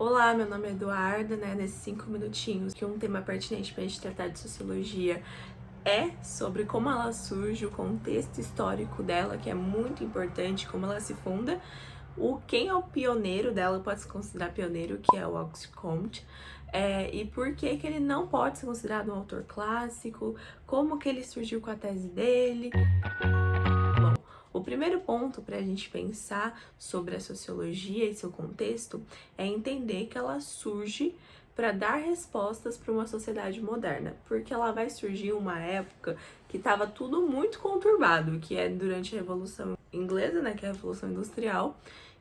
Olá, meu nome é Eduarda, né? Nesses 5 minutinhos, que um tema pertinente para a gente tratar de sociologia é sobre como ela surge, o contexto histórico dela, que é muito importante, como ela se funda, quem é o pioneiro dela, pode se considerar pioneiro, que é o Auguste Comte, e por que que ele não pode ser considerado um autor clássico, como que ele surgiu com a tese dele. Bom, o primeiro ponto para a gente pensar sobre a sociologia e seu contexto é entender que ela surge para dar respostas para uma sociedade moderna, porque ela vai surgir em uma época que estava tudo muito conturbado, que é durante a Revolução Inglesa, né, que é a Revolução Industrial,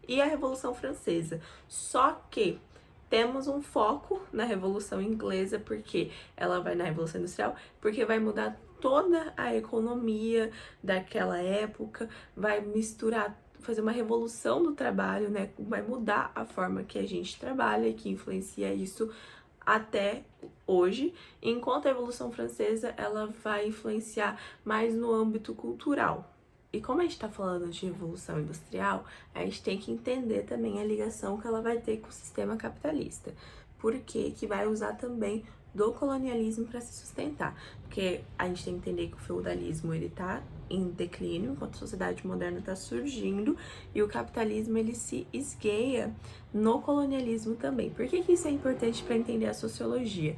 e a Revolução Francesa. Só que temos um foco na Revolução Inglesa, porque ela vai na Revolução Industrial, porque vai mudar toda a economia daquela época, vai misturar, fazer uma revolução do trabalho, né? Vai mudar a forma que a gente trabalha e que influencia isso até hoje, enquanto a Revolução Francesa ela vai influenciar mais no âmbito cultural. E como a gente está falando de revolução industrial, a gente tem que entender também a ligação que ela vai ter com o sistema capitalista. Porque que vai usar também do colonialismo para se sustentar. Porque a gente tem que entender que o feudalismo ele está em declínio, enquanto a sociedade moderna está surgindo, e o capitalismo ele se esgueia no colonialismo também. Por que que isso é importante para entender a sociologia?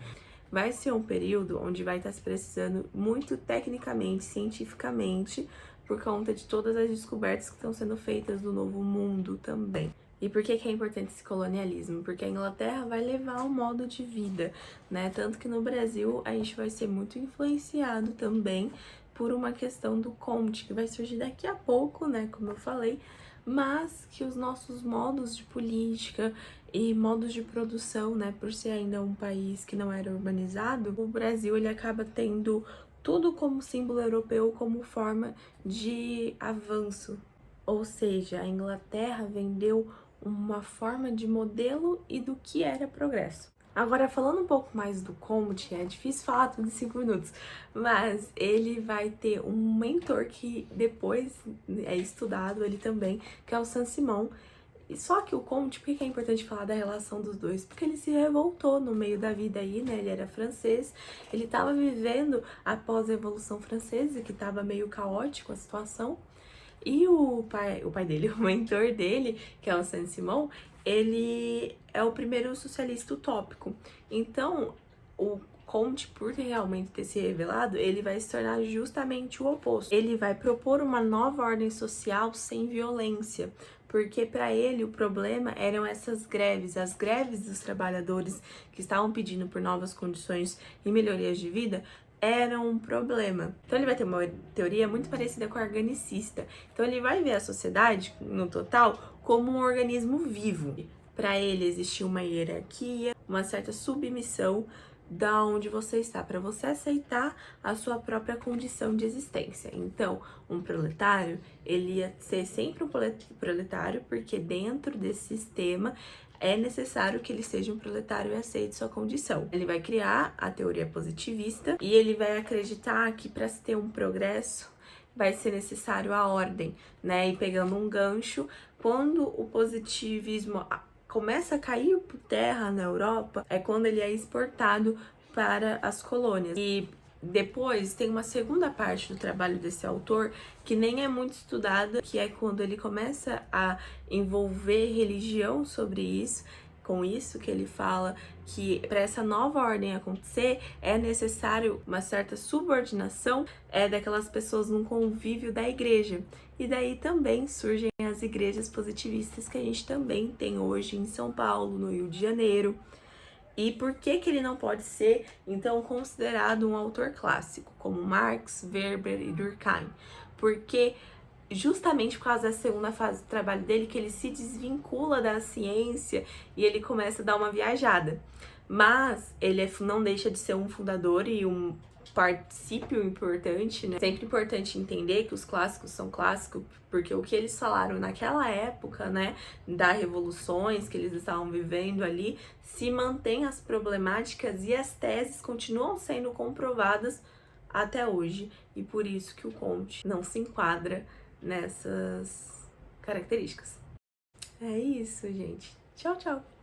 Vai ser um período onde vai estar se precisando muito tecnicamente, cientificamente, por conta de todas as descobertas que estão sendo feitas do novo mundo também. E por que que é importante esse colonialismo? Porque a Inglaterra vai levar um modo de vida, né? Tanto que no Brasil a gente vai ser muito influenciado também por uma questão do Comte, que vai surgir daqui a pouco, né? Como eu falei, mas que os nossos modos de política e modos de produção, né? Por ser ainda um país que não era urbanizado, o Brasil ele acaba tendo tudo como símbolo europeu, como forma de avanço. Ou seja, a Inglaterra vendeu uma forma de modelo e do que era progresso. Agora, falando um pouco mais do Comte, é difícil falar tudo em 5 minutos, mas ele vai ter um mentor que depois é estudado, ele também, que é o Saint-Simon. Só que o Comte, por que é importante falar da relação dos dois? Porque ele se revoltou no meio da vida aí, né? Ele era francês, ele estava vivendo após a Revolução Francesa, que estava meio caótico a situação. E o pai dele, o mentor dele, que é o Saint-Simon, ele é o primeiro socialista utópico. Então, o Comte, por realmente ter se revelado, ele vai se tornar justamente o oposto. Ele vai propor uma nova ordem social sem violência, porque para ele o problema eram essas greves, as greves dos trabalhadores que estavam pedindo por novas condições e melhorias de vida, era um problema. Então ele vai ter uma teoria muito parecida com a organicista. Então ele vai ver a sociedade, no total, como um organismo vivo. Para ele existia uma hierarquia, uma certa submissão da onde você está, para você aceitar a sua própria condição de existência. Então, um proletário, ele ia ser sempre um proletário, porque dentro desse sistema é necessário que ele seja um proletário e aceite sua condição. Ele vai criar a teoria positivista e ele vai acreditar que para se ter um progresso vai ser necessário a ordem, né? E pegando um gancho, quando o positivismo começa a cair por terra na Europa, é quando ele é exportado para as colônias. E depois tem uma segunda parte do trabalho desse autor que nem é muito estudada, que é quando ele começa a envolver religião sobre isso. Com isso que ele fala que para essa nova ordem acontecer é necessário uma certa subordinação daquelas pessoas num convívio da igreja. E daí também surgem as igrejas positivistas que a gente também tem hoje em São Paulo, no Rio de Janeiro. E por que que ele não pode ser, então, considerado um autor clássico, como Marx, Weber e Durkheim? Porque justamente por causa da segunda fase do trabalho dele, que ele se desvincula da ciência e ele começa a dar uma viajada. Mas ele não deixa de ser um fundador e um particípio importante, né? Sempre importante entender que os clássicos são clássicos, porque o que eles falaram naquela época, né, das revoluções que eles estavam vivendo ali, se mantém as problemáticas e as teses continuam sendo comprovadas até hoje, e por isso que o Comte não se enquadra nessas características. É isso, gente. Tchau, tchau!